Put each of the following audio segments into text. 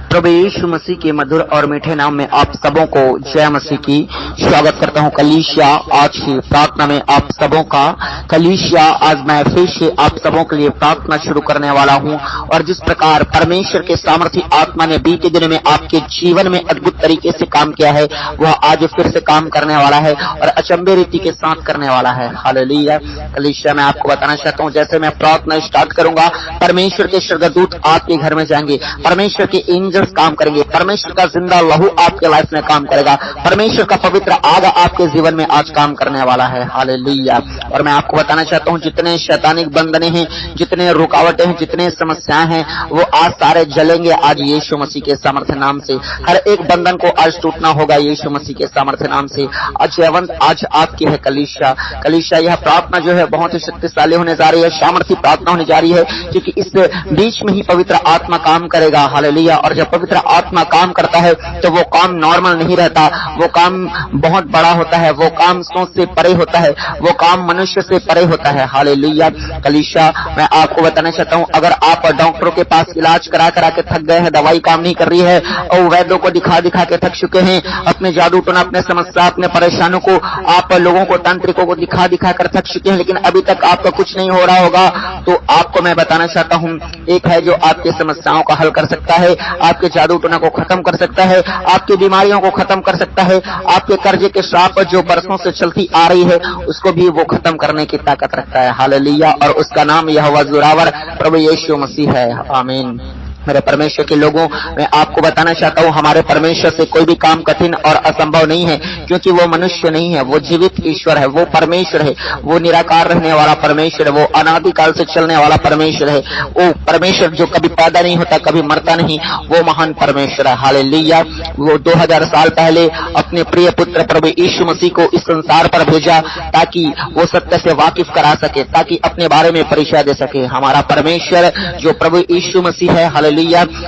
प्रभु यीशु मसीह के मधुर और मीठे नाम में आप सबों को जय मसीह की स्वागत करता हूँ। कलीसिया आज की प्रार्थना में आप सबों का कलीसिया आज मैं फिर से आप सबों के लिए प्रार्थना शुरू करने वाला हूँ। और जिस प्रकार परमेश्वर के सामर्थी आत्मा ने बीते दिनों में आपके जीवन में अद्भुत तरीके से काम किया है, वह आज फिर से काम करने वाला है और अचंभे रीति के साथ करने वाला है। हालेलुया। कलीसिया मैं आपको बताना चाहता हूँ, जैसे मैं प्रार्थना स्टार्ट करूंगा, परमेश्वर के स्वर्गदूत आपके घर में जाएंगे, परमेश्वर के एंजल्स काम करेंगे, परमेश्वर का जिंदा लहू आपके लाइफ में काम करेगा, परमेश्वर का पवित्र आग आपके जीवन में आज काम करने वाला है। हालेलुया। और मैं आपको बताना चाहता हूँ, जितने शैतानिक बंधने हैं, जितने रुकावटें हैं, जितने समस्याएं हैं, वो आज सारे जलेंगे आज यीशु मसीह के सामर्थ्य नाम से। हर एक बंधन को आज टूटना होगा यीशु मसीह के सामर्थ्य नाम से। अजयवंत आज आपकी है कलीसिया। कलीसिया यह प्रार्थना जो है बहुत ही शक्तिशाली होने जा रही है, सामर्थी प्रार्थना होने जा रही है, क्योंकि इस बीच में ही पवित्र आत्मा काम करेगा। हालेलुया। और जब पवित्र आत्मा काम करता है तो वो काम नॉर्मल नहीं रहता, वो काम बहुत बड़ा होता है, वो काम सोच से परे होता है, वो काम मनुष्य से परे होता है। हालेलुया। कलीसिया मैं आपको बताना चाहता हूँ, अगर आप डॉक्टरों के पास इलाज करा करा के थक गए हैं, दवाई काम नहीं कर रही है, और वैद्यों को दिखा दिखा के थक चुके हैं, अपने जादू टोना, अपने समस्या, अपने परेशानियों को आप लोगों को, तांत्रिकों को दिखा दिखा कर थक चुके हैं, लेकिन अभी तक आपका कुछ नहीं हो रहा होगा, तो आपको मैं बताना चाहता हूँ, एक है जो आपकी समस्याओं का हल कर सकता है, आपके जादू टोना को खत्म कर सकता है, आपकी बीमारियों को खत्म कर सकता है, आपके कर्जे के श्राप जो बरसों से चलती आ रही है उसको भी वो खत्म करने की ताकत रखता है। हालेलुया। और उसका नाम यहोवा जोरावर प्रभु यीशु मसीह है। आमीन। मेरे परमेश्वर के लोगों, मैं आपको बताना चाहता हूँ, हमारे परमेश्वर से कोई भी काम कठिन और असंभव नहीं है, क्योंकि वो मनुष्य नहीं है, वो जीवित ईश्वर है, वो परमेश्वर है, वो निराकार रहने वाला परमेश्वर है, वो अनादिकाल से चलने वाला परमेश्वर है, वो परमेश्वर जो कभी पैदा नहीं होता, कभी मरता नहीं, वो महान परमेश्वर है। हालेलुया। वो 2000 साल पहले अपने प्रिय पुत्र प्रभु यीशु मसीह को इस संसार पर भेजा ताकि वो सत्य से वाकिफ करा सके, ताकि अपने बारे में परिचय दे सके। हमारा परमेश्वर जो प्रभु यीशु मसीह है, हालेलुया,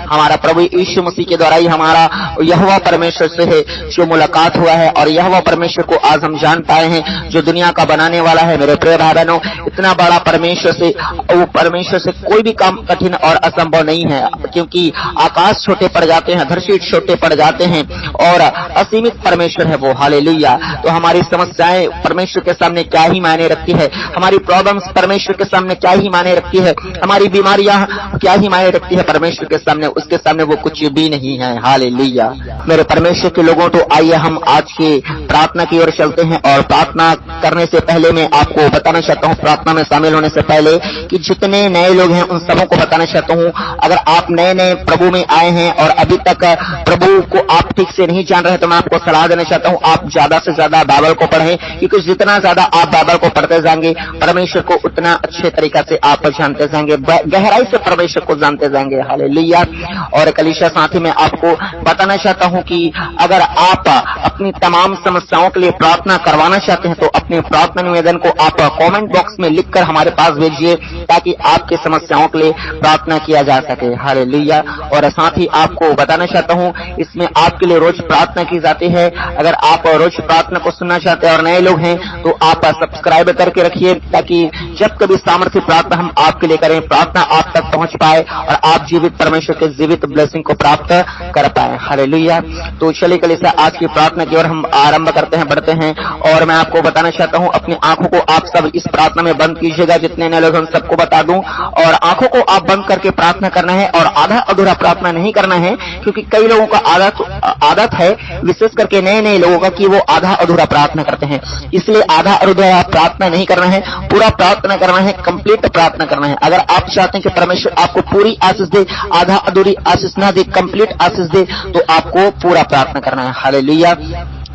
हमारा प्रभु यीशु मसीह के द्वारा ही हमारा यहोवा परमेश्वर से है जो मुलाकात हुआ है, और यहोवा परमेश्वर को आज हम जान पाए हैं जो दुनिया का बनाने वाला है। मेरे प्रिय भाई बहनों, इतना बड़ा परमेश्वर से, वो परमेश्वर से कोई भी काम कठिन और असंभव नहीं है, क्योंकि आकाश छोटे पड़ जाते हैं, धरती छोटे पड़ जाते हैं, और असीमित परमेश्वर है वो। हालेलुया। तो हमारी समस्याएं परमेश्वर के सामने क्या ही मायने रखती है, हमारी प्रॉब्लम्स परमेश्वर के सामने क्या ही मायने रखती है, हमारी बीमारियां क्या ही मायने रखती है परमेश्वर के सामने, उसके सामने वो कुछ भी नहीं है। हालेलुया। मेरे परमेश्वर के लोगों, तो आइए हम आज के प्रार्थना की ओर चलते हैं। और प्रार्थना करने से पहले मैं आपको बताना चाहता हूँ, प्रार्थना में शामिल होने से पहले, कि जितने नए लोग हैं उन सबों को बताना चाहता हूँ, अगर आप नए नए प्रभु में आए हैं और अभी तक प्रभु को आप ठीक से नहीं जान रहे, तो मैं आपको सलाह देना चाहता हूँ, आप ज्यादा से ज्यादा बाइबल को पढ़ें, क्योंकि जितना ज्यादा आप बाइबल को पढ़ते जाएंगे, परमेश्वर को उतना अच्छे तरीका से आप जानते जाएंगे, गहराई से परमेश्वर को जानते जाएंगे। हालेलुया। और कलीसिया साथी मैं आपको बताना चाहता हूं कि अगर आप अपनी तमाम समस्याओं के लिए प्रार्थना करवाना चाहते हैं, तो अपने प्रार्थना निवेदन को आप कमेंट बॉक्स में लिखकर हमारे पास भेजिए, ताकि आपकी समस्याओं के लिए प्रार्थना किया जा सके। हालेलुया। और साथ ही आपको बताना चाहता हूं, इसमें आपके लिए रोज प्रार्थना की जाती है। अगर आप रोज प्रार्थना को सुनना चाहते हैं और नए लोग हैं, तो आप सब्सक्राइब करके रखिए, ताकि जब कभी सामर्थ्य प्रार्थना हम आपके लिए करें, प्रार्थना आप तक पहुंच पाए और आप जीवित परमेश्वर के जीवित ब्लेसिंग को प्राप्त कर पाए। हालेलुया। तो चलिए कलीसिया आज की प्रार्थना की ओर हम आरंभ करते हैं, बढ़ते हैं। और मैं आपको बताना चाहता हूं, अपनी आंखों को आप सब इस प्रार्थना में बंद कीजिएगा, जितने नए लोग हम सबको बता दूं, और आंखों को आप बंद करके प्रार्थना करना है, और आधा अधूरा प्रार्थना नहीं करना है, क्योंकि कई लोगों का आदत है, विशेष करके नए नए लोगों का, कि वो आधा अधूरा प्रार्थना करते हैं। इसलिए आधा अधूरा प्रार्थना नहीं करना है, पूरा प्रार्थना करना है, कंप्लीट प्रार्थना करना है। अगर आप चाहते हैं कि परमेश्वर आपको पूरी आशीष दे, आधा अधूरी आशीष ना दे, कंप्लीट आशीष दे, तो आपको पूरा प्रार्थना करना है। हालेलुया।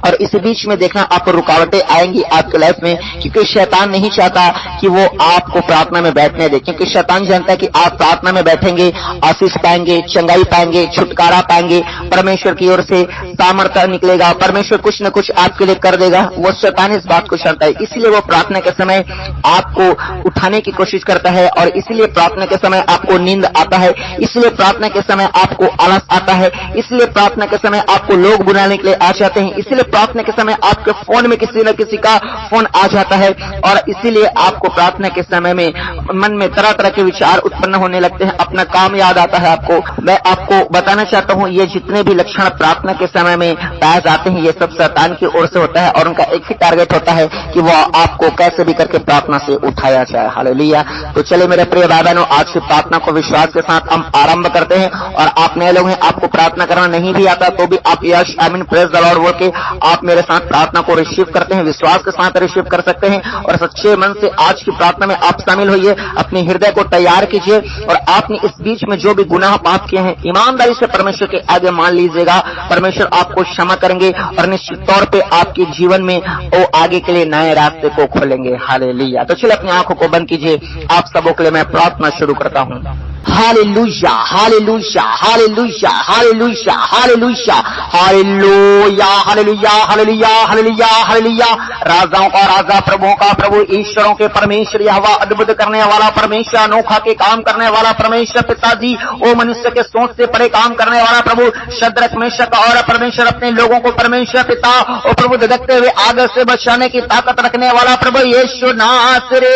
और इस बीच में देखना, आपको रुकावटें आएंगी आपके लाइफ में, क्योंकि शैतान नहीं चाहता कि वो आपको प्रार्थना में बैठने दे, क्योंकि शैतान जानता है कि आप प्रार्थना में बैठेंगे, आशीष पाएंगे, चंगाई पाएंगे, छुटकारा पाएंगे, परमेश्वर की ओर से सामर्थ्य निकलेगा, परमेश्वर कुछ न कुछ आपके लिए कर देगा। वो शैतान इस बात को चाहता है, इसलिए वो प्रार्थना के समय आपको उठाने की कोशिश करता है, और इसलिए प्रार्थना के समय आपको नींद आता है, इसलिए प्रार्थना के समय आपको आलस आता है, इसलिए प्रार्थना के समय आपको लोग बुलाने के लिए आ जाते हैं, इसलिए प्रार्थना के समय आपके फोन में किसी न किसी का फोन आ जाता है और इसीलिए आपको प्रार्थना के समय में मन में तरह तरह के विचार उत्पन्न होने लगते हैं, अपना काम याद आता है आपको। मैं आपको बताना चाहता हूं, ये जितने भी लक्षण प्रार्थना के समय में पाए जाते हैं, ये सब शैतान की ओर से होता है और उनका एक ही टारगेट होता है कि वह आपको कैसे भी करके प्रार्थना से उठाया जाए। हालेलुया। तो चले मेरे प्रिय भाई बहनों, आज की प्रार्थना को विश्वास के साथ हम आरंभ करते हैं। और आप नए लोग हैं, आपको प्रार्थना करना नहीं भी आता तो भी आप यश आमीन प्रेज द लॉर्ड बोल के आप मेरे साथ प्रार्थना को रिसीव करते हैं, विश्वास के साथ रिसीव कर सकते हैं और सच्चे मन से आज की प्रार्थना में आप शामिल होइए, अपने हृदय को तैयार कीजिए और आपने इस बीच में जो भी गुनाह पाप किए हैं ईमानदारी से परमेश्वर के आगे मान लीजिएगा। परमेश्वर आपको क्षमा करेंगे और निश्चित तौर पे आपके जीवन में वो आगे के लिए नए रास्ते को खोलेंगे। हालेलुया। तो चलिए अपनी आंखों को बंद कीजिए, आप सबों के लिए मैं प्रार्थना शुरू करता हूं। Hallelujah, hallelujah, hallelujah, hallelujah, hallelujah, hallelujah, hallelujah, hallelujah, hallelujah, hallelujah. राजाओं का राजा, प्रभुओं का प्रभु, ईश्वरों के परमेश्वर, यहोवा अद्भुत करने वाला परमेश्वर, अनोखा के काम करने वाला परमेश्वर पिताजी, ओ मनुष्य के सोच से परे काम करने वाला प्रभु, शद्रक मेशक और परमेश्वर अपने लोगों को परमेश्वर पिता ओ प्रभु धधकते हुए आग से बचाने की ताकत रखने वाला प्रभु यीशु नासरी।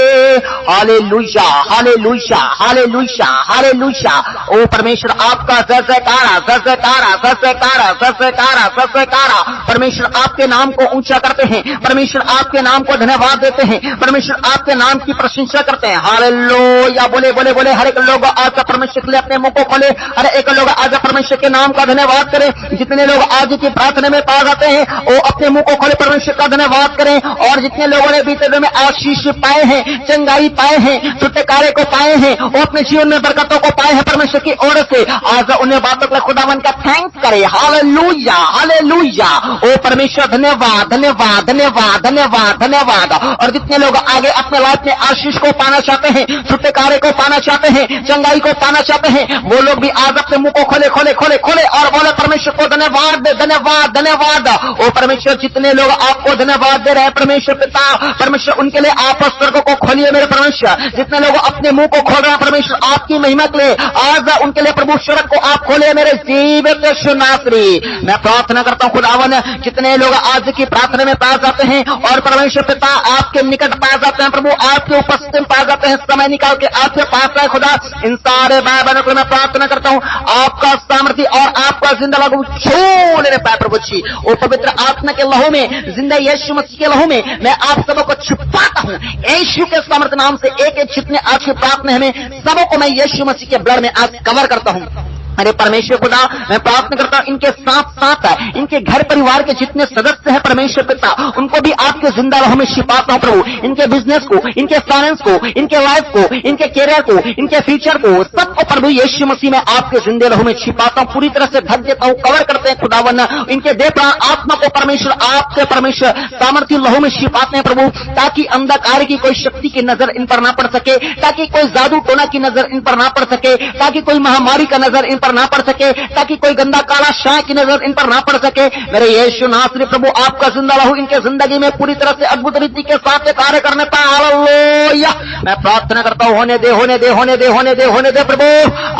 Hallelujah, hallelujah, hallelujah, hallelujah. ओ परमेश्वर आपका जय जयकारा, जय जयकारा, जय जयकारा, जय जयकारा, जय जयकारा। परमेश्वर आपके नाम को ऊंचा करते हैं, परमेश्वर आपके नाम को धन्यवाद देते हैं, परमेश्वर आपके नाम की प्रशंसा करते हैं। हालेलुया। बोले बोले बोले, हर एक लोग आज परमेश्वर के लिए अपने मुंह को खोले, हर एक लोग आज परमेश्वर के नाम का धन्यवाद करें। जितने लोग आज की प्रार्थना में पाए जाते हैं वो अपने मुंह को खोले परमेश्वर का धन्यवाद करें। और जितने लोगों ने बीते दिन में आशीष पाए हैं, चंगाई पाए हैं, छुटकारे को पाए हैं, वो अपने जीवन में बरकतों को पाए हैं परमेश्वर की ओर से, आज उन्हें बातों के लिए खुदावन का थैंक्स करें। Hallelujah, hallelujah. ओ परमेश्वर धन्यवाद, धन्यवाद, धन्यवाद, धन्यवाद, धन्यवाद। और जितने लोग आगे अपने लाइफ में आशीष को पाना चाहते हैं, छुटकारे को पाना चाहते हैं, चंगाई को पाना चाहते हैं, वो लोग भी आज अपने मुंह को खोले खोले खोले खोले और बोले परमेश्वर को धन्यवाद, धन्यवाद, धन्यवाद। ओ परमेश्वर जितने लोग आपको धन्यवाद दे रहे हैं परमेश्वर पिता, परमेश्वर उनके लिए आप स्वर्ग को खोलिए मेरे परमेश्वर। जितने लोग अपने मुंह को खोल रहे हैं परमेश्वर आपकी महिमा के लिए, आज उनके लिए प्रभु स्वर्ग को आप खोले मेरे जीवित नासरी। मैं प्रार्थना करता हूं खुदावन, जितने लोग आज की प्रार्थना में पाए जाते हैं और परमेश्वर पिता आपके निकट पाए जाते हैं, प्रभु आपके उपस्थित में पाए जाते हैं, समय निकाल के आपके पास है खुदा, इन सारे भाई बहनों को मैं प्रार्थना करता हूं आपका सामर्थ्य और आपका जिंदा लहू छोड़ने पाए प्रभु जी। वो पवित्र आत्मा के लहू में, जिंदा यीशु मसीह के लहू में मैं आप सबों को छुपाता हूं यीशु के सामर्थ्य नाम से। एक एक जितने आज की प्रार्थना है सबों को मैं यीशु मसीह के ब्लड में आज कवर करता हूं। अरे परमेश्वर खुदा, मैं प्रार्थना करता हूं इनके साथ साथ इनके घर परिवार के जितने सदस्य हैं परमेश्वर पिता, उनको भी आपके जिंदा लहू में छिपाता हूं प्रभु। इनके बिजनेस को, इनके फाइनेंस को, इनके लाइफ को, इनके कैरियर को, इनके फ्यूचर को, सबको प्रभु यीशु मसीह में आपके जिंदे लहू में छिपाता हूं, पूरी तरह से ढक देता हूं, कवर करते हैं खुदावन। इनके देह प्राण आत्मा को परमेश्वर आपके परमेश्वर सामर्थ्य लहू में छिपाते हैं प्रभु, ताकि अंधकार की कोई शक्ति की नजर इन पर ना पड़ सके, ताकि कोई जादू टोना की नजर इन पर ना पड़ सके, ताकि कोई महामारी का नजर इन पर ना पड़ सके, ताकि कोई गंदा काला शाय की नजर इन पर ना पड़ सके। मेरे यीशु नासरी प्रभु आपका जिंदा लहू इनके जिंदगी में पूरी तरह से अद्भुत रीति के साथ कार्य करने पाए। हालेलुया। मैं प्रार्थना करता हूं होने दे, होने दे, होने दे, होने दे, होने दे प्रभु।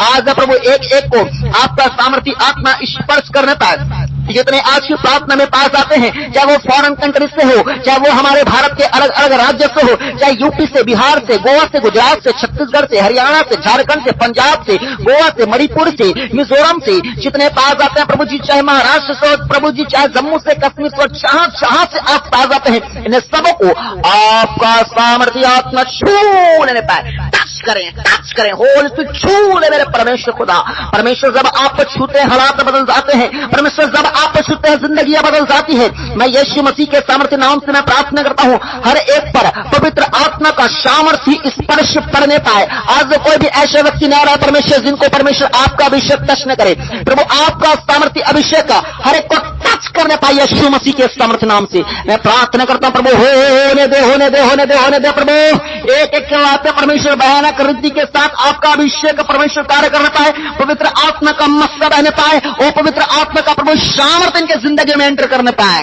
आज प्रभु एक एक को आपका सामर्थ्य आत्मा स्पर्श करने पाए। जितने आज की प्रार्थना में पास आते हैं, चाहे वो फॉरेन कंट्री से हो, चाहे वो हमारे भारत के अलग अलग राज्य से हो, चाहे यूपी से, बिहार से, गोवा से, गुजरात से, छत्तीसगढ़ से, हरियाणा से, झारखंड से, पंजाब से, गोवा से, मणिपुर से, मिजोरम से, जितने पास आते हैं प्रभु जी, चाहे महाराष्ट्र से प्रभु जी, चाहे जम्मू से, कश्मीर से, जहां से आप पास आते हैं, इन्हें सबको आपका सामर्थ्य आत्मा छूने पाए। टच करें, होल से छूने मेरे परमेश्वर खुदा। परमेश्वर जब आप छूते हैं हालात बदल जाते हैं, परमेश्वर जब आप छूते हैं जिंदगियां बदल जाती है। मैं यीशु मसीह के सामर्थ्य नाम से मैं प्रार्थना करता हूं हर एक पर पवित्र आत्मा का सामर्थ्य स्पर्श पड़ने पाए। आज कोई भी ऐसे व्यक्ति न रहा परमेश्वर जिनको परमेश्वर आपका अभिषेक टच न करे, प्रभु आपका सामर्थ्य अभिषेक हर एक को टच करने पाए यीशु मसीह के सामर्थ्य नाम से मैं प्रार्थना करता हूं प्रभु। होने दे, होने दे, होने दे, होने दे प्रभु। एक एक के लाते परमेश्वर भयानक रीति के साथ आपका अभिषेक परमेश्वर कार्य करने पाए, पवित्र आत्मा का मस्सा रहने पाए, वो पवित्र आत्मा का प्रभु सामर्थ्य इनके जिंदगी में एंटर करने पाए।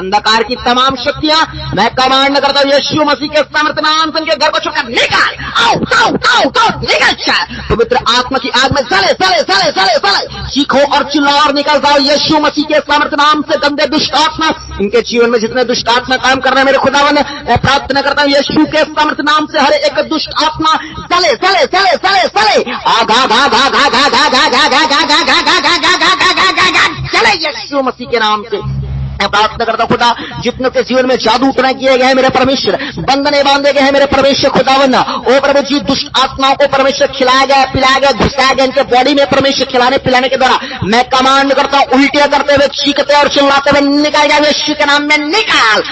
अंधकार की तमाम शक्तियां मैं कमांड करता हूं यीशु मसीह के सामर्थ्य नाम से इनके घर को छोड़कर निकाल, आओ निकल जाए। पवित्र आत्मा की आग में जले जले जले जले जले, चीखो और चिल्लाओ और निकल जाओ यीशु मसीह के सामर्थ्य नाम से। गंदे दुष्ट आत्मा, इनके जीवन में जितने दुष्ट आत्मा काम कर रहे हैं मेरे खुदावन, मैं प्रार्थना करता हूं यीशु के सामर्थ्य नाम से हर एक दुष्ट आत्मा जले जले जले जले जले, आग आग आग आग आग आग आग आग आग आग आग आग चले यीशु मसीह के नाम से। मैं प्रार्थना करता हूं खुदा, जितनों के जीवन में जादू टोना किए गए हैं मेरे परमेश्वर, बंधने बांधे गए हैं मेरे परमेश्वर खुदावन, ओ प्रभु जी दुष्ट आत्माओं को परमेश्वर खिलाया गया, पिलाया गया, घुसाया गया इनके बॉडी में परमेश्वर, खिलाने पिलाने के द्वारा मैं कमांड करता हूं उल्टियां करते हुए, चीखते और चिल्लाते हुए निकाल जाए यीशु के नाम में, निकाल,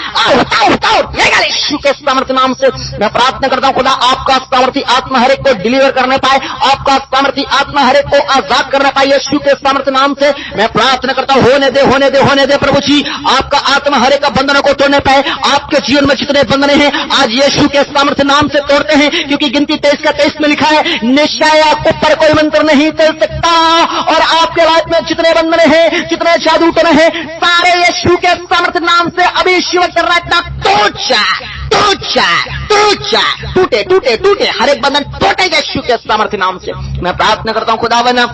निकाल यीशु के सामर्थ्य नाम से। मैं प्रार्थना करता हूं खुदा, आपका सामर्थ्य आत्मा हर एक को डिलीवर करने पाए, आपका सामर्थ्य आत्मा हर एक को आजाद करने पाए यीशु के सामर्थ्य नाम से। मैं प्रार्थना करता हूं होने दे प्रभु जी, आपका आत्मा हर एक बंधनों को तोड़ने पाए। आपके जीवन में जितने बंधने हैं आज यीशु के सामर्थ्य नाम से तोड़ते हैं, क्योंकि गिनती 23 का 23 में लिखा है निश्चय आपको पर कोई मंत्र नहीं चल सकता। और आपके लाइफ में जितने बंधने हैं, जितने जादू टोने हैं, सारे यीशु के सामर्थ्य नाम से अभी शिव कर रहा है, टूटे टूटे टूटे, हर एक बंधन टूटे यीशु के सामर्थ्य नाम से। मैं प्रार्थना करता हूं खुदावन,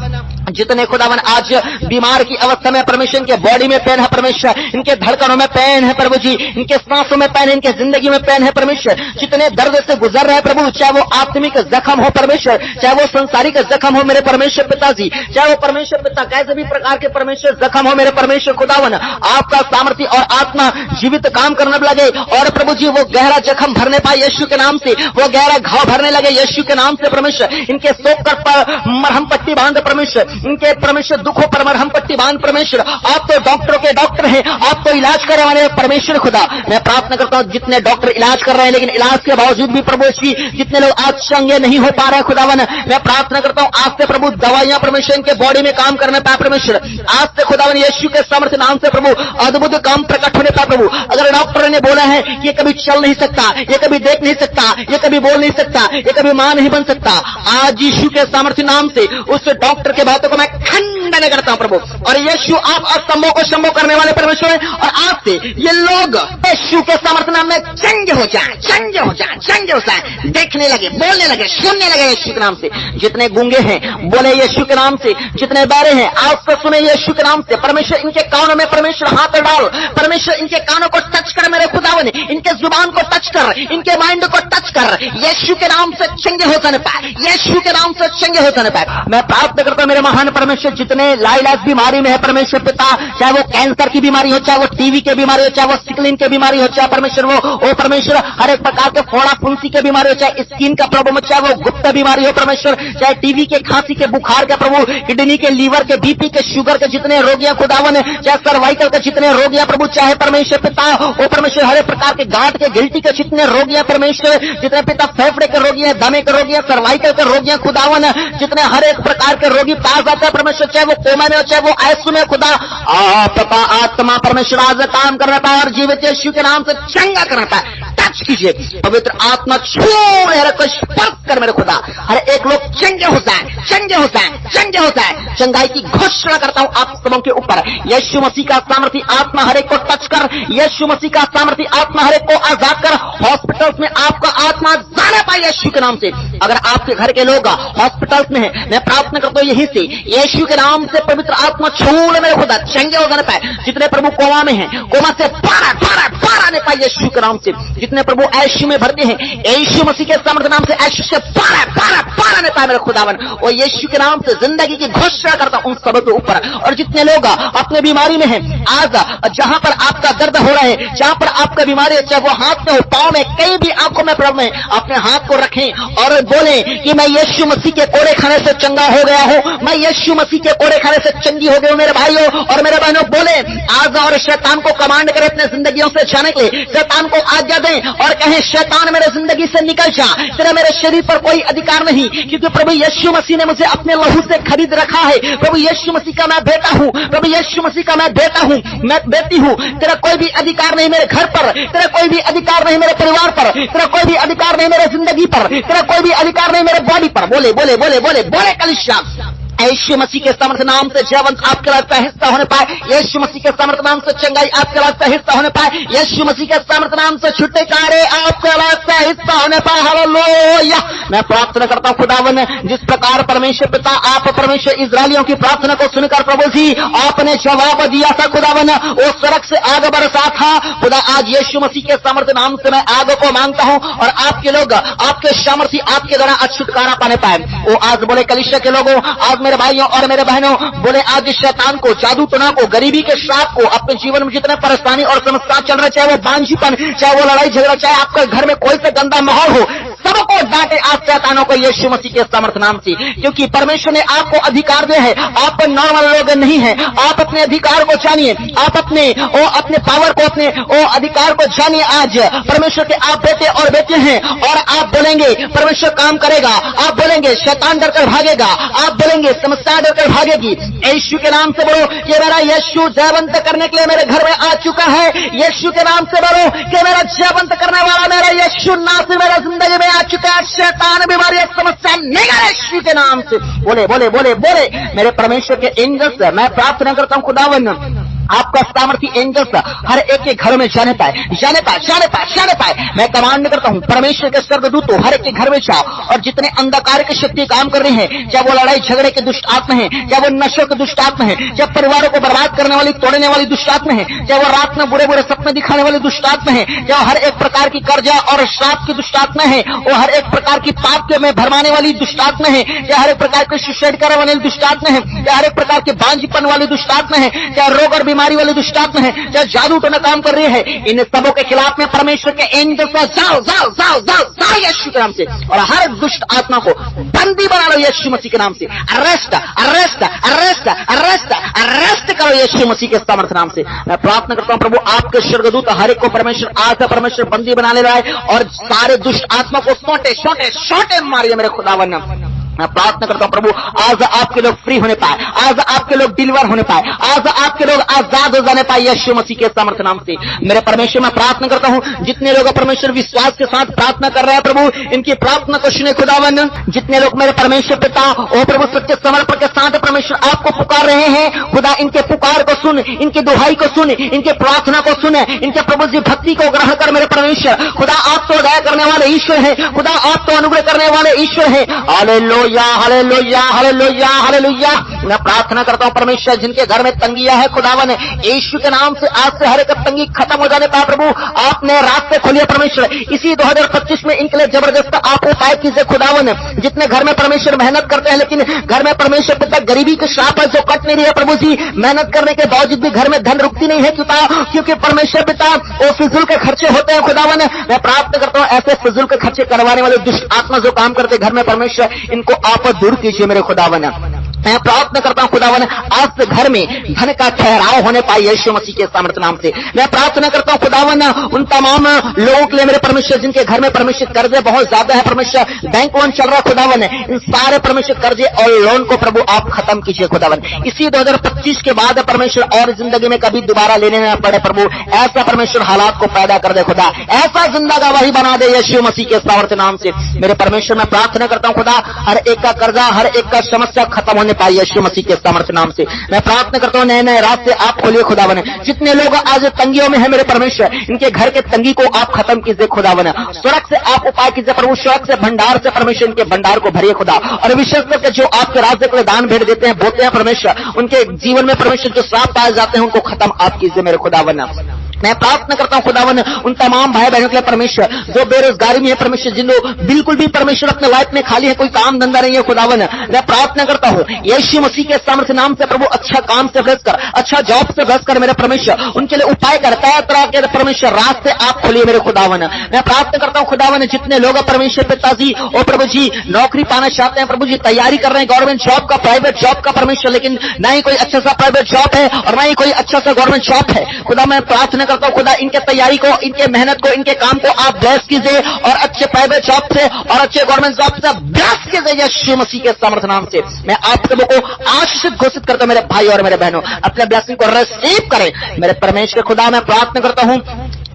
जितने खुदावन आज बीमार की अवस्था में परमेश्वर, इनके बॉडी में पेन है परमेश्वर, इनके धड़कनों में पेन है प्रभु जी, इनके सांसों में पेन है, इनके जिंदगी में पेन है परमेश्वर, जितने दर्द से गुजर रहे हैं प्रभु, चाहे वो आत्मिक जख्म हो परमेश्वर, चाहे वो संसारिक जख्म हो मेरे परमेश्वर पिताजी, चाहे वो परमेश्वर पिता कैसे भी प्रकार के परमेश्वर जख्म हो मेरे परमेश्वर खुदावन, आपका सामर्थ्य और आत्मा जीवित काम करने लगे और प्रभु जी वो गहरा जख्म भरने पाए यीशु के नाम से, वो गहरा घाव भरने लगे यीशु के नाम से परमेश्वर। इनके सोख कर मरहम पट्टी बांध परमेश्वर, इनके परमेश्वर दुखों पर मरहम पट्टी बांध परमेश्वर। आप तो डॉक्टरों के डॉक्टर हैं, आप तो इलाज करने वाले परमेश्वर खुदा। मैं प्रार्थना करता हूं जितने डॉक्टर इलाज कर रहे हैं, लेकिन इलाज के बावजूद भी प्रभु जितने लोग आज चंगे नहीं हो पा रहे हैं खुदावन, मैं प्रार्थना करता हूं आज से प्रभु दवाइयां परमेश्वर इनके बॉडी में काम करने पाए परमेश्वर। आज से खुदावन यीशु के सामर्थ्य नाम से प्रभु अद्भुत काम प्रकट होने पाए प्रभु। अगर डॉक्टर ने बोला है कि ये कभी चल नहीं सकता, ये कभी देख नहीं सकता, ये कभी बोल नहीं सकता, ये कभी मां नहीं बन सकता, आज यीशु के सामर्थ्य नाम से उस डॉक्टर के बातों को मैं खंडन करता हूं प्रभु। और यीशु आप असंभव को संभव करने वाले परमेश्वर हैं, और आज से ये लोग यीशु के सामर्थ्य नाम में चंगे हो जाए, चंगे हो जाए, चंगे हो जाए, देखने लगे, बोलने लगे, सुनने लगे यीशु के नाम से। जितने गूंगे हैं बोले यीशु के नाम से, जितने बहरे हैं आज से सुने यीशु के नाम से। परमेश्वर इनके कानों में परमेश्वर हाथ डाल, परमेश्वर इनके कानों को टच कर मेरे खुदावन, इनके जुबान को टच कर, इनके माइंड को टच कर, यीशु के नाम से चंगे हो जाने पाए, यीशु के नाम से चंगे हो जाने पाए। मैं प्रार्थना करता हूं मेरे महान परमेश्वर, जितने लाइलाज बीमारी में है परमेश्वर पिता, चाहे वो कैंसर की बीमारी हो, चाहे वो टीवी की बीमारी हो, चाहे वो सिकलिन की बीमारी हो, चाहे परमेश्वर वो परमेश्वर हर एक प्रकार के फोड़ा फुंसी की बीमारी हो, चाहे स्किन का प्रॉब्लम हो, चाहे वो गुप्त बीमारी हो परमेश्वर, चाहे टीवी के, खांसी के, बुखार का प्रभु, किडनी के, लीवर के, बीपी के, शुगर के जितने रोगियां खुदावन, चाहे सर्वाइकल के जितने रोगियां प्रभु, चाहे परमेश्वर पिता वो परमेश्वर हर एक प्रकार के गांठ के, गिल्टी के जितने रोगियां परमेश्वर, जितने पिता फेफड़े के रोगी हैं, दमे के रोगी हैं, सर्वाइकल के रोगियां खुदावन, जितने हर एक प्रकार के रोगी पास जाते हैं परमेश्वर, चाहे वो कोमा में हो, चाहे वो आईसीयू में खुदा, आपका आत्मा परमेश्वर आज काम करना पाए और जीवित यीशु के नाम से चंगा करना पाए। टच कीजिए पवित्र आत्मा, छूए हर को स्पर्श कर मेरे खुदा, हर एक लोग चंगे हो जाए, चंगे हो जाए, चंगे हो जाए। चंगाई की घोषणा करता हूं आप सबों के ऊपर, यीशु मसीह का सामर्थ्य आत्मा हर एक को टच कर, यीशु मसीह का सामर्थ्य आत्मा हर एक को आजाद कर। हॉस्पिटल्स में आपका आत्मा जाना पाए यीशु के नाम से। अगर आपके घर के लोग हॉस्पिटल्स में हैं, मैं प्रार्थना करता हूं यहीं से यीशु के नाम से पवित्र आत्मा छूले मेरे खुदा, चंगे हो जाने पाए। जितने प्रभु कोमा में हैं, कोमा से बाहर आने पाए यीशु के नाम से। जितने प्रभु ऐशु में भरते हैं, यीशु मसीह के सामर्थ्य नाम से ऐशु से बाहर आने पाए मेरे खुदावन। और यीशु के नाम से जिंदगी की घोषणा करता हूं उन सब के ऊपर। और जितने लोग अपने बीमारी में हैं, आज जहां पर आपका दर्द हो रहा है, जहां पर आपका बीमारी है, चाहे वो हाथ में हो, पांव में, कहीं भी आपको मैं प्रॉब्लम है, अपने हाथ को रखें और बोले कि मैं यीशु मसीह के कोड़े खाने से चंगा हो गया हूं, मैं यीशु मसीह के कोड़े खाने से चंगी हो गई हूं। मेरे भाइयों और मेरे बहनों बोले आज, और शैतान को कमांड करें अपने जिंदगियों से जाने के लिए, शैतान को आज्ञा दें और कहें शैतान मेरे जिंदगी से निकल जा, तेरा मेरे शरीर पर कोई अधिकार नहीं, क्योंकि प्रभु यीशु मसीह ने मुझे अपने लहू से खरीद रखा है। प्रभु यीशु मसीह का मैं बेटा हूं, प्रभु यीशु मसीह का मैं बेटा हूं, मैं बेटी हूं। तेरा कोई भी अधिकार नहीं मेरे घर पर, तेरा कोई भी अधिकार नहीं मेरे परिवार पर, तेरा कोई भी अधिकार नहीं मेरे जिंदगी पर, तेरा कोई भी अधिकार नहीं मेरे बॉडी पर। बोले बोले बोले बोले बोले कलीसिया, यीशु मसीह के समर्थ नाम से जयवंत आपके लाइफ का हिस्सा होने पाए, यीशु मसीह के समर्थ नाम से चंगाई आपके लाइफ का हिस्सा होने पाए, यीशु मसीह के समर्थ नाम से छुटकारे आपके लाइफ का हिस्सा होने पाए। हालेलुया। मैं प्रार्थना करता हूं खुदावन, जिस प्रकार परमेश्वर पिता आप परमेश्वर इजरायलियों की प्रार्थना को सुनकर प्रभु जी आपने जवाब दिया था खुदावन, वो स्वर्ग से आग बरसा था खुदा, आज यीशु मसीह के समर्थ नाम से मैं आग को मांगता हूं और आपके लोग आपके सामर्थी आपके द्वारा आज छुटकारा पाने पाए। वो आज बोले कलीसिया के लोगों, आज मेरे भाइयों और मेरे बहनों, बोले आज शैतान को, जादू टोना को, गरीबी के श्राप को, अपने जीवन में जितने परेशानी और समस्या चल रहे, चाहे वो बांझीपन, चाहे वो लड़ाई झगड़ा, चाहे आपके घर में कोई सा गंदा माहौल हो, सबको डांटे आज शैतानों को यीशु मसीह के समर्थ नाम से, क्योंकि परमेश्वर ने आपको अधिकार दिया है। आप नॉर्मल लोग नहीं हैं, आप अपने अधिकार को जानिए, आप अपने पावर को, अपने अधिकार को जानिए। आज परमेश्वर के आप बेटे और बेटे हैं और आप बोलेंगे परमेश्वर काम करेगा, आप बोलेंगे शैतान डरकर भागेगा, आप बोलेंगे समस्या डरकर भागेगी। यीशु के नाम से बोलो कि मेरा यीशु जयवंत करने के लिए मेरे घर में आ चुका है। यीशु के नाम से बोलो कि मेरा जयवंत करने वाला मेरा यीशु नासरी मेरा जिंदगी में आ चुका है। शैतान बीमारी समस्या नहीं है यीशु के नाम से। बोले बोले बोले बोले मेरे परमेश्वर के एंजल्स, मैं प्रार्थना करता हूं खुदावन आपका सामर्थी एंजल्स हर एक के घर में जाने पाए। मैं कमांड करता हूं परमेश्वर के स्वर्गदूतों हर एक के घर में जाओ और जितने अंधकार की शक्ति काम कर रहे हैं, चाहे वो लड़ाई झगड़े के दुष्ट आत्मा है, चाहे वो नशों के दुष्ट आत्मा है, चाहे परिवारों को बर्बाद करने वाली, तोड़ने वाली दुष्ट आत्मा है, चाहे वो रात में बुरे बुरे सपने दिखाने वाली दुष्ट आत्मा है, चाहे हर एक प्रकार की कर्जा और श्राप की दुष्ट आत्मा है, वो हर एक प्रकार की पाप के में भरमाने वाली दुष्ट आत्मा है, चाहे हर एक प्रकार के सुसाइड करने वाली दुष्ट आत्मा है, चाहे हर एक प्रकार के बांझपन वाली दुष्ट आत्मा है, चाहे रोग और बीमारी वाली दुष्ट आत्मा है, चाहे जादू टोना काम कर रही है, इन सबों के खिलाफ में परमेश्वर के एंजल्स जाओ यीशु के नाम से और हर दुष्ट आत्मा को बंदी बना लो यीशु मसीह के नाम से। अरेस्ट करो यीशु मसीह के समर्थ नाम से। मैं प्रार्थना करता हूं प्रभु आपके स्वर्गदूत हर एक को परमेश्वर आज परमेश्वर बंदी बना ले रहा है और सारे दुष्ट आत्मा को सोटे मारिए मेरे खुदावन। मैं प्रार्थना करता हूं प्रभु आज आपके लोग फ्री होने पाए, आज आपके लोग डिलीवर होने पाए, आज आपके लोग आजाद हो जाने पाए यीशु मसीह के समर्थ नाम से। मेरे परमेश्वर मैं प्रार्थना करता हूं जितने लोग परमेश्वर विश्वास के साथ प्रार्थना कर रहे हैं प्रभु इनकी प्रार्थना को सुने खुदावन। जितने लोग मेरे परमेश्वर पिता ओ प्रभु सच्चे समर्पण के साथ परमेश्वर आपको पुकार रहे हैं खुदा, इनके पुकार को सुन, इनकी दुहाई को सुन, इनके प्रार्थना को सुन, इनके प्रभु जी भक्ति को ग्रहण कर मेरे परमेश्वर खुदा। आप तो दया करने वाले ईश्वर है खुदा, आप तो अनुग्रह करने वाले ईश्वर है। Hallelujah hallelujah hallelujah hallelujah. मैं प्रार्थना करता हूं परमेश्वर जिनके घर में तंगियां है खुदावन यीशु के नाम से आज से हर एक तंगी खत्म हो जाने पाए प्रभु। आपने रास्ते खोलिए परमेश्वर, इसी 2025 में इनके लिए जबरदस्त आप उपाय कीजिए खुदावन। जितने घर में परमेश्वर मेहनत करते हैं लेकिन घर में परमेश्वर पिता गरीबी के श्राप है जो कट नहीं रही है प्रभु जी, मेहनत करने के बावजूद भी घर में धन रुकती नहीं है क्योंकि परमेश्वर पिता वो फिजूल के खर्चे होते हैं खुदावन। मैं प्रार्थना करता हूं ऐसे फिजूल के खर्चे करवाने वाले दुष्ट आत्मा जो काम करते घर में परमेश्वर इनको आप दूर कीजिए मेरे खुदावन। मैं प्रार्थना करता हूं खुदावन आज से घर में धन का ठहराव होने पाए यीशु मसीह के सामर्थ्य नाम से। मैं प्रार्थना करता हूं खुदावन उन तमाम लोगों के लिए मेरे परमेश्वर जिनके घर में परमेश्वर कर्जे बहुत ज्यादा है परमेश्वर, बैंक लोन चल रहा है खुदावन, इन सारे परमेश्वर कर्जे और लोन को प्रभु आप खत्म कीजिए खुदावन। इसी 2025 के बाद परमेश्वर और जिंदगी में कभी दोबारा लेने न पड़े प्रभु, ऐसा परमेश्वर हालात को पैदा कर दे खुदा, ऐसा जिंदा गवाही बना दे यीशु मसीह के सामर्थ्य नाम से। मेरे परमेश्वर मैं प्रार्थना करता हूं खुदा हर एक का कर्जा हर एक का समस्या खत्म होने पाए यीशु मसीह के सामर्थ्य नाम से। मैं प्रार्थना करता हूं नए नए रास्ते आप खोलिए खुदावन। जितने लोग आज तंगियों में है मेरे परमेश्वर इनके घर के तंगी को आप खत्म कीजिए खुदावन। स्वर्ग से आप उपाय कीजिए प्रभु, स्वर्ग से भंडार से परमेश्वर इनके भंडार को भरिए खुदा, और विशेष करके जो आपके राज्य के लिए दान भेंट देते हैं बोलते हैं परमेश्वर उनके जीवन में परमेश्वर जो श्राप पाए जाते हैं उनको खत्म आप कीजिए मेरे खुदावन। मैं प्रार्थना करता हूं खुदावन उन तमाम भाई बहनों के लिए परमेश्वर जो बेरोजगारी में है परमेश्वर, जिन लोग बिल्कुल भी परमेश्वर अपने लाइफ में खाली है, कोई काम धंधा नहीं है खुदावन। मैं प्रार्थना करता हूं यीशु मसीह के सामर्थ्य नाम से प्रभु अच्छा काम से ब्लेस कर, अच्छा जॉब से ब्लेस कर मेरे परमेश्वर, उनके लिए उपाय करता है तरह के परमेश्वर रास्ते आप खोलिए मेरे खुदावन। मैं प्रार्थना करता हूं खुदावन जितने लोग परमेश्वर पिताजी और प्रभु जी नौकरी पाना चाहते हैं प्रभु जी, तैयारी कर रहे हैं गवर्नमेंट जॉब का प्राइवेट जॉब का परमेश्वर, लेकिन ना ही कोई अच्छा सा प्राइवेट जॉब है और ना ही कोई अच्छा सा गवर्नमेंट जॉब है खुदा। मैं प्रार्थना प्रार्थना करता हूँ खुदा इनके तैयारी को, इनके मेहनत को, इनके काम को आप ब्लेस कीजिए और अच्छे प्राइवेट जॉब से और अच्छे गवर्नमेंट जॉब से ब्लेस कीजिए यीशु मसीह के सामर्थ्य नाम से। मैं आप सबों को आशीषित घोषित करता हूं मेरे भाई और मेरे बहनों, अपने ब्लेसिंग को रिसीव करें मेरे परमेश्वर खुदा। मैं प्रार्थना करता हूं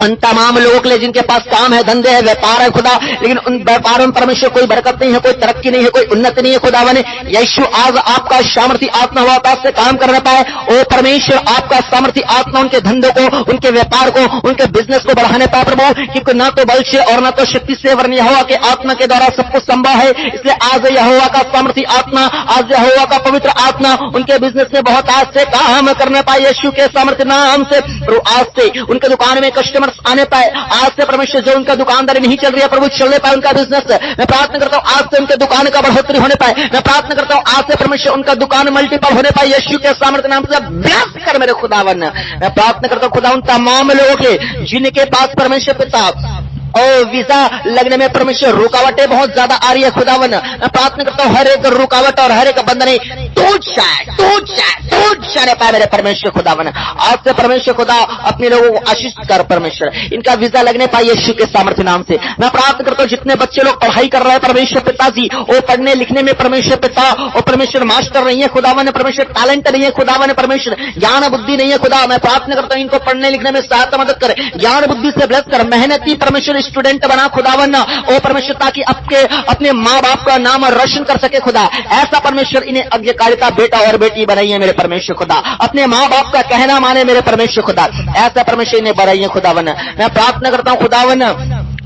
उन तमाम लोगों के लिए जिनके पास काम है, धंधे है, व्यापार है खुदा, लेकिन उन व्यापारों में परमेश्वर कोई बरकत नहीं है, कोई तरक्की नहीं है, कोई उन्नति नहीं है खुदा बने। यीशु आज आपका सामर्थी आत्मा हुआ से काम कर ना पाए, ओ परमेश्वर आपका सामर्थी आत्मा उनके धंधों को, उनके व्यापार को, उनके बिजनेस को बढ़ाने पाए प्रभु, क्योंकि ना तो बल से और ना तो शक्ति से वरन यहोवा के आत्मा के द्वारा सब कुछ संभव है। इसलिए आज यहोवा का सामर्थी आत्मा, आज यहोवा का पवित्र आत्मा उनके बिजनेस में बहुत आज से काम करने पाए यीशु के सामर्थ्य नाम से। प्रभु आज से उनके दुकान में कस्टमर आने पाए, आज से परमेश्वर जो उनका दुकानदारी नहीं चल रही है प्रभु चलने पाए उनका बिजनेस। मैं प्रार्थना करता हूँ आज से उनके दुकान का बढ़ोतरी होने पाए। मैं प्रार्थना करता हूँ आज से परमेश्वर उनका दुकान मल्टीपल होने पाए यीशु के सामर्थ्य नाम से। ब्लेस कर मेरे खुदावन। मैं प्रार्थना करता हूँ खुदा उन तमाम लोगों के जिनके पास परमेश्वर पिता और वीजा लगने में परमेश्वर रुकावटें बहुत ज्यादा आ रही है खुदावन। मैं प्रार्थना करता हूँ हर एक रुकावट और हर एक बंधन टूट जाने पाए मेरे परमेश्वर खुदावन। आज से परमेश्वर खुदा अपने लोगों को आशीष कर परमेश्वर, इनका वीजा लगने पाए यीशु के सामर्थ्य नाम से। मैं प्रार्थना करता हूँ जितने बच्चे लोग पढ़ाई कर रहे हैं परमेश्वर पिताजी, वो पढ़ने लिखने में परमेश्वर पिता और परमेश्वर मास्टर नहीं है खुदावन, परमेश्वर टैलेंट नहीं है खुदावन, परमेश्वर ज्ञान बुद्धि नहीं है खुदा। मैं प्रार्थना करता हूँ इनको पढ़ने लिखने में सहायता मदद कर, ज्ञान बुद्धि से ब्लेस कर, मेहनती परमेश्वर स्टूडेंट बना खुदावन ओ परमेश्वर, ताकि अपने माँ बाप का नाम रोशन कर सके खुदा। ऐसा परमेश्वर इन्हें आज्ञाकारिता बेटा और बेटी बनाई है मेरे परमेश्वर खुदा, अपने माँ बाप का कहना माने मेरे परमेश्वर खुदा। ऐसा परमेश्वर इन्हें बनाई है खुदावन। मैं प्रार्थना करता हूँ खुदावन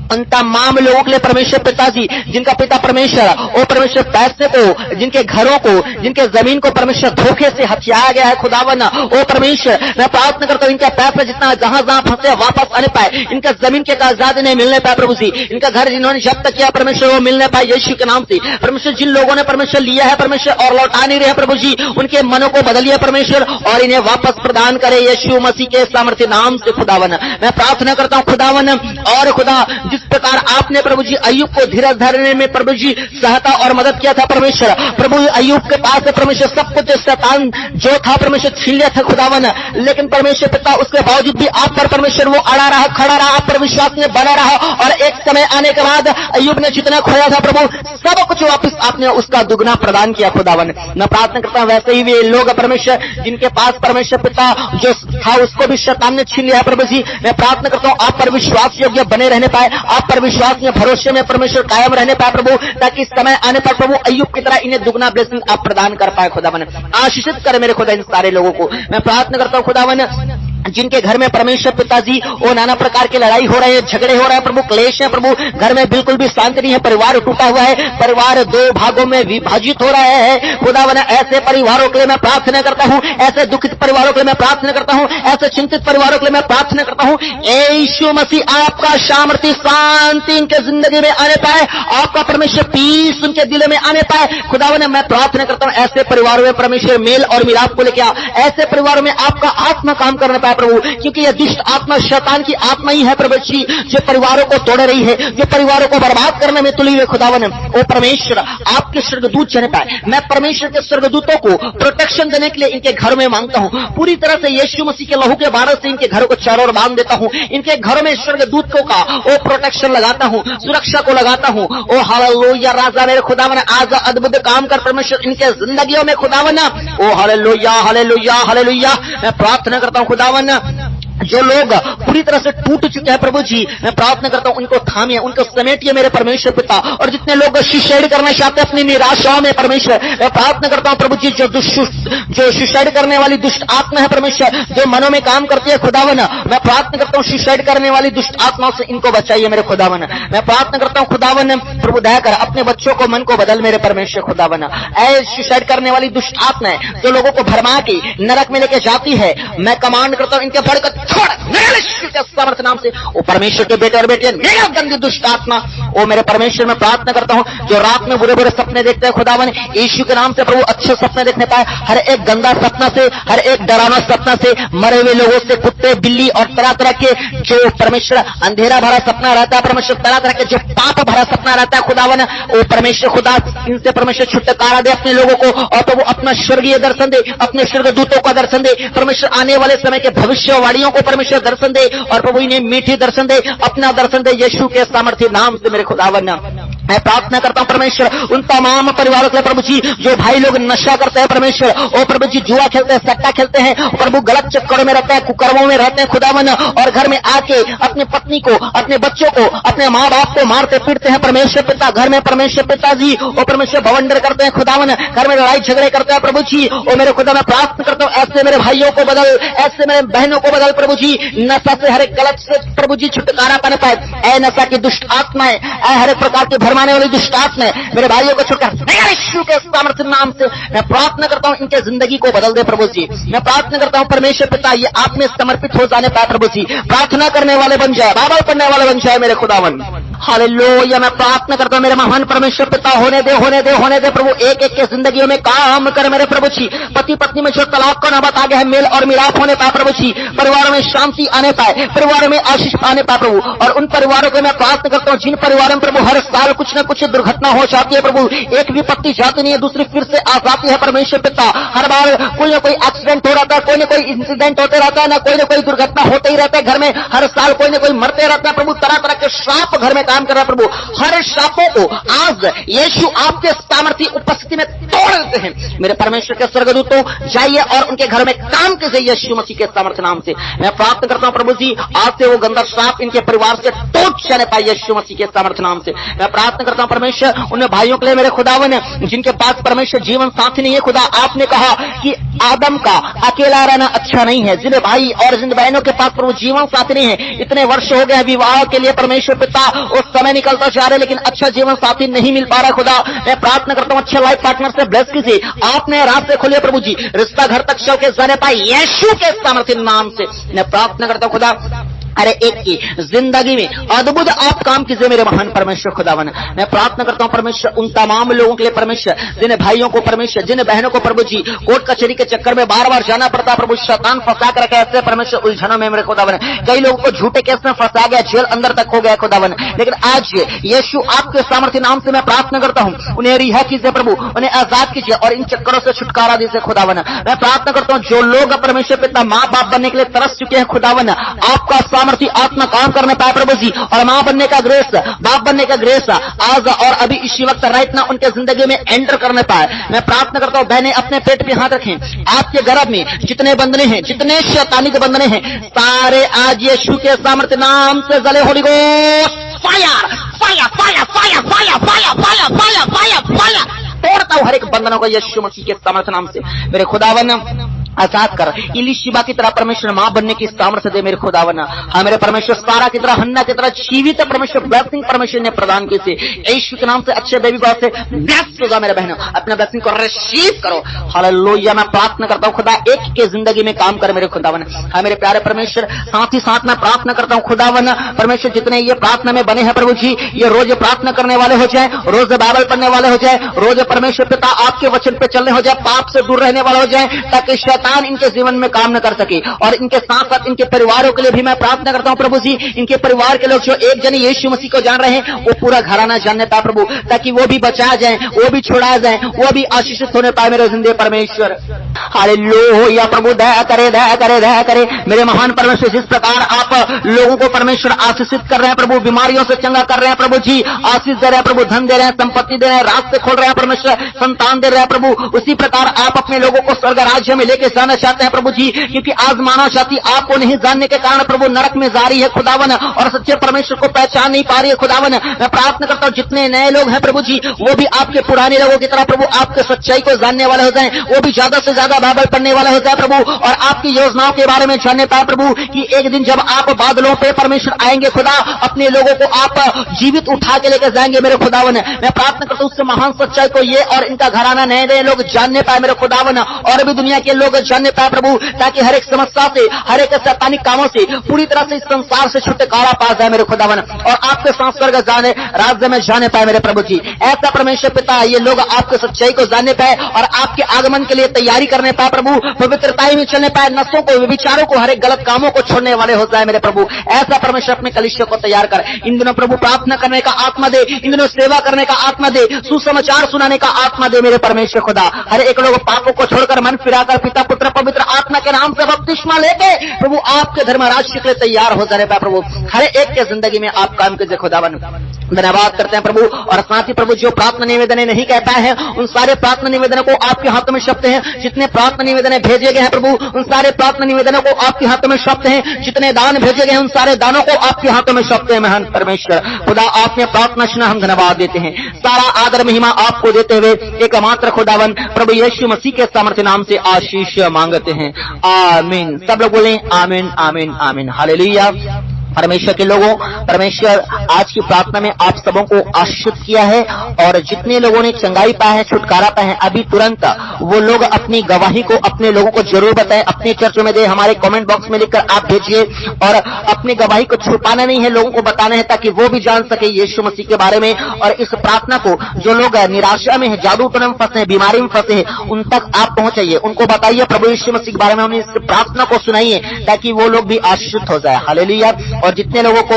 उन तमाम लोगों के लिए परमेश्वर पिताजी जिनका पिता परमेश्वर ओ परमेश्वर पैसे को, जिनके घरों को, जिनके जमीन को परमेश्वर धोखे से हथियाया गया है खुदावन ओ परमेश्वर। मैं प्रार्थना करता हूँ इनका पैसा जितना जहां फंसे वापस आने पाए, इनका जमीन के कागजात इन्हें मिलने पाए प्रभु जी, इनका घर जिन्होंने जब्त किया परमेश्वर वो मिलने पाए यीशु के नाम से। परमेश्वर जिन लोगों ने परमेश्वर लिया है परमेश्वर और लौटा नहीं रहे प्रभु जी, उनके मनों को बदलिए परमेश्वर और इन्हें वापस प्रदान करे यीशु मसीह के सामर्थ्य नाम से खुदावन। मैं प्रार्थना करता हूँ खुदावन और खुदा जिस प्रकार आपने प्रभु जी अय्यूब को धीरज धरने में प्रभु जी सहायता और मदद किया था परमेश्वर, प्रभु अय्यूब के पास परमेश्वर सब कुछ शैतान जो था परमेश्वर छीन लिया था खुदावन, लेकिन परमेश्वर पिता उसके बावजूद भी आप पर परमेश्वर वो अड़ा रहा, खड़ा रहा, आप पर विश्वास में बना रहा और एक समय आने के बाद अय्यूब ने जितना खोया था प्रभु सब कुछ वापस आपने उसका दुगना प्रदान किया खुदावन। मैं प्रार्थना करता हूँ वैसे ही वे लोग परमेश्वर जिनके पास परमेश्वर पिता जो था उसको भी शैतान ने छीन लिया प्रभु जी, मैं प्रार्थना करता हूँ आप पर विश्वास योग्य बने रहने पाए, आप पर विश्वास में भरोसे में परमेश्वर कायम रहने पाए प्रभु, ताकि इस समय आने पर प्रभु अय्यूब की तरह इन्हें दुगना ब्लेसिंग आप प्रदान कर पाए खुदावन। आशीषित कर मेरे खुदा इन सारे लोगों को। मैं प्रार्थना करता हूँ खुदावन जिनके घर में परमेश्वर पिताजी वो नाना प्रकार की लड़ाई हो रहे हैं, झगड़े हो रहे हैं प्रभु, क्लेश है प्रभु, घर में बिल्कुल भी शांति नहीं है, परिवार टूटा हुआ है, परिवार दो भागों में विभाजित हो रहे हैं खुदावन। ऐसे परिवारों के लिए मैं प्रार्थना करता हूँ, ऐसे दुखित परिवारों के लिए मैं प्रार्थना करता हूँ, ऐसे चिंतित परिवारों के लिए मैं प्रार्थना करता हूँ यीशु मसीह आपका सामर्थ्य शांति उनके जिंदगी में आने पाए, आपका परमेश्वर पीस उनके दिल में आने पाए खुदावन। मैं प्रार्थना करता हूँ ऐसे परिवारों में परमेश्वर मेल और मिलाप को लेकर ऐसे परिवारों में आपका आत्मा काम करने पाए प्रभु, क्योंकि यह दुष्ट आत्मा शैतान की आत्मा ही है प्रभु जी जो परिवारों को तोड़ रही है, जो परिवारों को बर्बाद करने में तुली हुई खुदावन। ओ परमेश्वर आपके स्वर्गदूत चले पाए, मैं परमेश्वर के स्वर्गदूतों को प्रोटेक्शन देने के लिए इनके घर में मांगता हूँ, पूरी तरह से यीशु मसीह के लहू के बारह से इनके घरों को चारों ओर बांध देता हूँ, इनके घरों में स्वर्गदूतों का ओ प्रोटेक्शन लगाता हूँ, सुरक्षा को लगाता हूँ। ओ हालेलुया राजा मेरे खुदावन आज अद्भुत काम कर परमेश्वर इनके जिंदगियों में खुदावन। ओ हालेलुया हालेलुया हालेलुया। मैं प्रार्थना करता हूँ खुदावन जो लोग पूरी तरह से टूट चुके हैं प्रभु जी, मैं प्रार्थना करता हूं उनको थामिए, उनको समेटिए मेरे परमेश्वर पिता। और जितने लोग सुसाइड करना चाहते हैं अपनी निराशाओं में परमेश्वर, मैं प्रार्थना करता हूं प्रभु जी जो सुसाइड करने वाली दुष्ट आत्मा है परमेश्वर जो मनों में काम करती है खुदावन, मैं प्रार्थना करता हूं सुसाइड करने वाली दुष्ट आत्माओं से इनको बचाइए मेरे खुदावन। मैं प्रार्थना करता हूं खुदावन प्रभु दया कर अपने बच्चों को मन को बदल मेरे परमेश्वर खुदावन। ऐसे सुसाइड करने वाली दुष्ट आत्माएं जो लोगों को भरमा के नरक में लेके जाती है, मैं कमांड करता हूं इनके बढ़कर छोड़ के सामर्थ्य नाम से। ओ परमेश्वर के बेटे और बेटियां मेरा गंदी दुष्ट आत्मा ओ मेरे परमेश्वर मैं प्रार्थना करता हूं जो रात में बुरे बुरे सपने देखते हैं खुदावन यीशु के नाम से प्रभु अच्छे सपने देखने पाए, हर एक गंदा सपना से, हर एक डरावना सपना से, मरे हुए लोगों से, कुत्ते बिल्ली और तरह तरह के जो परमेश्वर अंधेरा भरा सपना रहता है परमेश्वर, तरह तरह के जो पाप भरा सपना रहता है खुदावन, ओ परमेश्वर खुदा इनसे परमेश्वर छुटकारा दे अपने लोगों को और प्रभु अपना स्वर्गीय दर्शन दे, अपने स्वर्गदूतों का दर्शन दे परमेश्वर, आने वाले समय के भविष्यवाणियों को परमेश्वर दर्शन दे, और प्रभु इन्हें मीठी दर्शन दे, अपना दर्शन दे यीशु के सामर्थ्य नाम से मेरे खुदावन। मैं प्रार्थना करता हूं परमेश्वर उन तमाम परिवारों के लिए प्रभु जी जो भाई लोग नशा करते हैं परमेश्वर, ओ प्रभु जी जुआ खेलते हैं, सट्टा खेलते हैं प्रभु, गलत चक्करों में रहते हैं, कुकर्मों में रहते हैं खुदावन, और घर में आके अपनी पत्नी को, अपने बच्चों को, अपने माँ बाप को मारते पीटते हैं परमेश्वर पिता, घर में परमेश्वर पिताजी ओ परमेश्वर भवंडर करते हैं खुदावन, घर में लड़ाई झगड़े करते हैं प्रभु जी। ओ मेरे खुदा मैं प्रार्थना करता हूँ ऐसे मेरे भाइयों को बदल, ऐसे मेरे बहनों को बदल प्रभु जी, नशा से हर एक गलत से प्रभु जी छुटकारा पाने पाए, ऐ नशा की दुष्ट आत्माएं, ऐ हर एक प्रकार की भरमाने वाली दुष्ट आत्माएं मेरे भाइयों को छुटकार यीशु के सामर्थ्य नाम से मैं प्रार्थना करता हूं, इनके जिंदगी को बदल दे प्रभु जी। मैं प्रार्थना करता हूं परमेश्वर पिता ये आप में समर्पित हो जाने पाए प्रभु जी, प्रार्थना करने वाले बन जाए, बाइबल पढ़ने वाले बन जाए मेरे खुदावन। हालेलुया मैं प्रार्थना करता हूं मेरे महान परमेश्वर पिता होने दे, होने दे, होने दे प्रभु, एक एक के जिंदगियों में काम कर मेरे प्रभु जी। पति पत्नी में जो तलाक का नौबत आ गया है मेल और मिलाप होने पाए प्रभु जी, परिवारों में शांति आने पाए, परिवारों में आशीष पाने पाए प्रभु, और उन परिवारों को मैं प्रार्थना करता हूं जिन परिवारों में प्रभु हर साल कुछ न कुछ दुर्घटना हो जाती है प्रभु, एक विपत्ति जाती नहीं है दूसरी फिर से आ जाती है परमेश्वर पिता, हर बार कोई ना कोई एक्सीडेंट हो रहता है, कोई ना कोई इंसिडेंट होते रहता है, ना कोई ना कोई दुर्घटना होते ही रहता है घर में, हर साल कोई ना कोई मरते रहता है प्रभु, तरह तरह के श्राप घर में काम कर रहा है प्रभु, हर श्रापों को आज यीशु आपके सामर्थ्य उपस्थिति में तोड़ देते हैं मेरे परमेश्वर के स्वर्गदूतों, जाइए और उनके घर में काम कीजिए यीशु मसीह के सामर्थ्य नाम से। मैं प्रार्थना करता हूं प्रभु जी आज से वो गंदा श्राप इनके परिवार से टूट जाने पाए यीशु मसीह के सामर्थ्य नाम से। मैं प्रार्थना करता हूं परमेश्वर उन भाइयों के लिए मेरे खुदावन जिनके पास परमेश्वर जीवन साथी नहीं है खुदा, आपने कहा कि आदम का अकेला रहना अच्छा नहीं है, जिन भाई और जिन बहनों के पास प्रभु जीवन साथी नहीं है, इतने वर्ष हो गए विवाह के लिए परमेश्वर पिता, उस समय निकलता जा रहे लेकिन अच्छा जीवन साथी नहीं मिल पा रहा खुदा। मैं प्रार्थना करता हूं अच्छे लाइफ पार्टनर से ब्लेस कीजिए, आपने रास्ते खोले प्रभु जी, रिश्ता घर तक चल के जाने पाए यीशु के सामर्थ्य नाम से। मैं प्रार्थना करता हूं खुदा अरे एक की जिंदगी में अद्भुत आप काम कीजिए मेरे महान परमेश्वर खुदावन। मैं प्रार्थना करता हूं परमेश्वर उन तमाम लोगों के लिए परमेश्वर जिन भाइयों को परमेश्वर, जिन बहनों को प्रभु जी कोर्ट कचहरी के चक्कर में बार बार जाना पड़ता प्रभु, शैतान फंसा कर रखे ऐसे परमेश्वर उलझनों में मेरे खुदावन, कई लोगों को झूठे केस में फंसा गया, जेल अंदर तक हो गया खुदावन, लेकिन आज यीशु आपके सामर्थ्य नाम से मैं प्रार्थना करता हूं उन्हें रिहा कीजिए प्रभु, उन्हें आजाद कीजिए और इन चक्करों से छुटकारा दीजिए खुदावन। मैं प्रार्थना करता हूं जो लोग परमेश्वर पिता माँ बाप बनने के लिए तरस चुके हैं खुदावन, आपका सामर्थ्य आत्मा काम करने पाए प्रभु जी, और मां बनने का ग्रेस, बाप बनने का ग्रेस आज और अभी इसी वक्त राइट ना उनके जिंदगी में एंटर करने पाए। मैं प्रार्थना करता हूं बहनें अपने पेट पे हाथ रखें, आपके गर्भ में जितने बंधने हैं, जितने शैतानी के बंधने हैं, सारे आज यीशु के सामर्थ्य नाम से जले। Holi ghost fire fire fire fire fire fire fire fire fire fire तोड़ता हूं हर एक बंधनों को यीशु मसीह के सामर्थ्य नाम से मेरे खुदावन। आजाद कर इलीशिबा की तरह परमेश्वर मां बनने की सामर्थ्य दे मेरे खुदावन। हाँ मेरे परमेश्वर सारा की तरह, हन्ना की तरह जीवित परमेश्वर ब्लेसिंग परमेश्वर ने प्रदान की थी यीशु के नाम से। अच्छे बेबी बॉय से ब्लेस होगा मेरे बहनों, अपना ब्लेसिंग को रिसीव करो। हालेलुया मैं प्रार्थना करता हूं खुदा एक के जिंदगी में काम कर मेरे खुदावन। हाँ मेरे प्यारे परमेश्वर साथ ही साथ मैं प्रार्थना करता हूं खुदावन परमेश्वर जितने ये प्रार्थना में बने हैं प्रभु जी, ये रोज प्रार्थना करने वाले हो जाए, रोज बाइबल पढ़ने वाले हो जाए, रोज परमेश्वर पिता आपके वचन पे चलने हो जाए, पाप से दूर रहने वाले हो जाए, ताकि शैतान इनके जीवन में काम न कर सके। और इनके साथ साथ इनके परिवारों के लिए भी मैं प्रार्थना करता हूं प्रभु जी, इनके परिवार के लोग जो एक जन यीशु मसीह को जान रहे हैं वो पूरा घराना जानने पाए प्रभु, ताकि वो भी बचाया जाए, वो भी छुड़ाया जाए, वो भी आशीषित होने पाए मेरे जिंदगी परमेश्वर। हालेलुया प्रभु दया करे दया करे दया करे मेरे महान परमेश्वर। जिस प्रकार आप लोगों को परमेश्वर आशीषित कर रहे हैं प्रभु, बीमारियों से चंगा कर रहे हैं प्रभु जी, आशीष दे रहे हैं प्रभु, धन दे रहे हैं, संपत्ति दे रहे हैं, रास्ते खोल रहे हैं परमेश्वर, संतान दे रहे हैं प्रभु, उसी प्रकार आप अपने लोगों को स्वर्ग राज्य में लेके जाना चाहते हैं प्रभु जी। क्योंकि आज मानव जाति आपको नहीं जानने के कारण प्रभु नरक में जा रही है खुदावन, और सच्चे परमेश्वर को पहचान नहीं पा रही है खुदावन। मैं प्रार्थना करता हूं जितने नए लोग हैं प्रभु जी, वो भी आपके पुराने लोगों की तरह प्रभु आपके सच्चाई को जानने वाले हो जाएं, वो भी ज्यादा से ज्यादा बाइबल पढ़ने वाले हो जाए प्रभु, और आपकी योजनाओं के बारे में जानने पाए प्रभु कि एक दिन जब आप बादलों पे परमेश्वर आएंगे खुदा, अपने लोगों को आप जीवित उठा के लेकर जाएंगे मेरे खुदावन। मैं प्रार्थना करता हूं उससे महान सच्चाई को ये और इनका घराना नए नए लोग जानने पाए मेरे खुदावन, और भी दुनिया के लोग जानने पाए प्रभु, ताकि हर एक समस्या से, हर एक शैतानिक कामों से पूरी तरह से इस संसार से छुटकारा पा जाए मेरे खुदावन, और आपके साथ स्वर्ग जाने राज्य में जाने पाए मेरे प्रभु जी। ऐसा परमेश्वर पिता ये लोग आपके सच्चाई को जानने पाए और आपके आगमन के लिए तैयारी करने पाए प्रभु, पवित्रताई में चलने पाए, नसों को, विचारों को, हर एक गलत कामों को छोड़ने वाले हो जाए मेरे प्रभु। ऐसा परमेश्वर अपने कलीसिया को तैयार कर। इन दिनों प्रभु प्रार्थना करने का आत्मा दे, इन दिनों सेवा करने का आत्मा दे, सुसमाचार सुनाने का आत्मा दे मेरे परमेश्वर खुदा। हर एक लोग पापों को छोड़कर मन फिराकर पिता पुत्र पवित्र आत्मा के नाम से बपतिस्मा लेके प्रभु आपके धर्मराज्य के लिए तैयार हो जाने पाए प्रभु। हर एक के जिंदगी में आप काम कीजिए खुदावन। धन्यवाद करते हैं प्रभु। और साथ ही प्रभु जो प्रार्थना निवेदन नहीं कह पाए हैं उन सारे प्रार्थना निवेदनों को आपके हाथों में सौंपते हैं। जितने प्रार्थना निवेदन भेजे गए हैं प्रभु उन सारे प्रार्थना निवेदनों को आपके हाथों में सौंपते हैं। जितने दान भेजे गए हैं उन सारे दानों को आपके हाथों में सौंपते हैं। महान परमेश्वर खुदा आपने प्रार्थना सुना, हम धन्यवाद देते हैं। सारा आदर महिमा आपको देते हुए एकमात्र खुदावन प्रभु यीशु मसीह के सामर्थ्य नाम से आशीष मांगते हैं। आमीन। सब लोग बोलें आमीन आमीन आमीन। हालेलुया। परमेश्वर के लोगों, परमेश्वर आज की प्रार्थना में आप सबों को आशीषित किया है। और जितने लोगों ने चंगाई पाया है, छुटकारा पाया है, अभी तुरंत वो लोग अपनी गवाही को अपने लोगों को जरूर बताएं, अपने चर्च में दे, हमारे कमेंट बॉक्स में लिखकर आप भेजिए। और अपनी गवाही को छुपाना नहीं है, लोगों को बताना है ताकि वो भी जान सके यीशु मसीह के बारे में। और इस प्रार्थना को जो लोग निराशा में है, जादू टोने में फंसे हैं, बीमारी में फंसे हैं, उन तक आप पहुंचाइए, उनको बताइए प्रभु यीशु मसीह के बारे में, उन्हें इस प्रार्थना को सुनाइए ताकि वो लोग भी आशीषित हो जाए। हालेलुया। और जितने लोगों को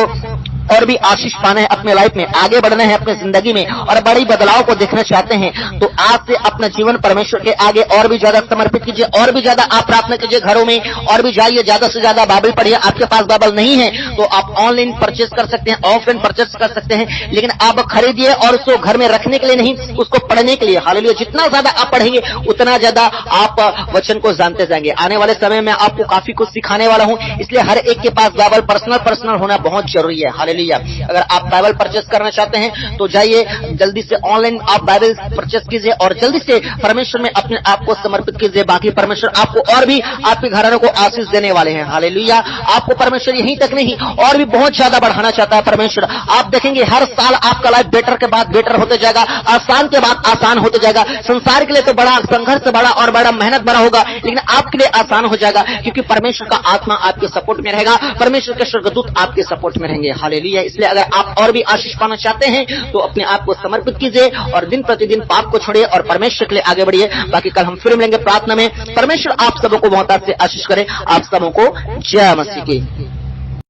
और भी आशीष पाना है, अपने लाइफ में आगे बढ़ना है, अपने जिंदगी में और बड़ी बदलाव को देखना चाहते हैं, तो आज से अपना जीवन परमेश्वर के आगे और भी ज्यादा समर्पित कीजिए। और भी ज्यादा आप प्रार्थना कीजिए घरों में, और भी जाइए, ज्यादा से ज्यादा बाइबल पढ़िए। आपके पास बाइबल नहीं है तो आप ऑनलाइन परचेस कर सकते हैं, ऑफलाइन परचेस कर सकते हैं, लेकिन आप खरीदिए और उसको घर में रखने के लिए नहीं, उसको पढ़ने के लिए। हालेलुया। जितना ज्यादा आप पढ़ेंगे उतना ज्यादा आप वचन को जानते जाएंगे। आने वाले समय में आपको काफी कुछ सिखाने वाला हूं, इसलिए हर एक के पास बाइबल पर्सनल होना बहुत जरूरी है। हालेलुया। अगर आप बाइबल परचेस करना चाहते हैं तो जाइए जल्दी से ऑनलाइन आप बाइबल परचेस कीजिए और जल्दी से परमेश्वर में अपने आप को समर्पित कीजिए। बाकी परमेश्वर आपको और भी आपके घरानों को आशीष देने वाले हैं। हालेलुया। आपको परमेश्वर यहीं तक नहीं और भी बहुत ज्यादा बढ़ाना चाहता है परमेश्वर। आप देखेंगे हर साल आपका लाइफ बेटर के बाद बेटर होते जाएगा, आसान के बाद आसान होते जाएगा। संसार के लिए तो बड़ा संघर्ष बड़ा और बड़ा मेहनत बड़ा होगा, लेकिन आपके लिए आसान हो जाएगा क्योंकि परमेश्वर का आत्मा आपके सपोर्ट में रहेगा, परमेश्वर के स्वर्गदूत आपके सपोर्ट में रहेंगे। हालेलुया। इसलिए अगर आप और भी आशीष पाना चाहते हैं तो अपने आप को समर्पित कीजिए और दिन प्रतिदिन पाप को छोड़िए और परमेश्वर के लिए आगे बढ़िए। बाकी कल हम फिर मिलेंगे प्रार्थना में। परमेश्वर आप सबों को बहुत से आशीष करे। आप सबों को जय मसीह की।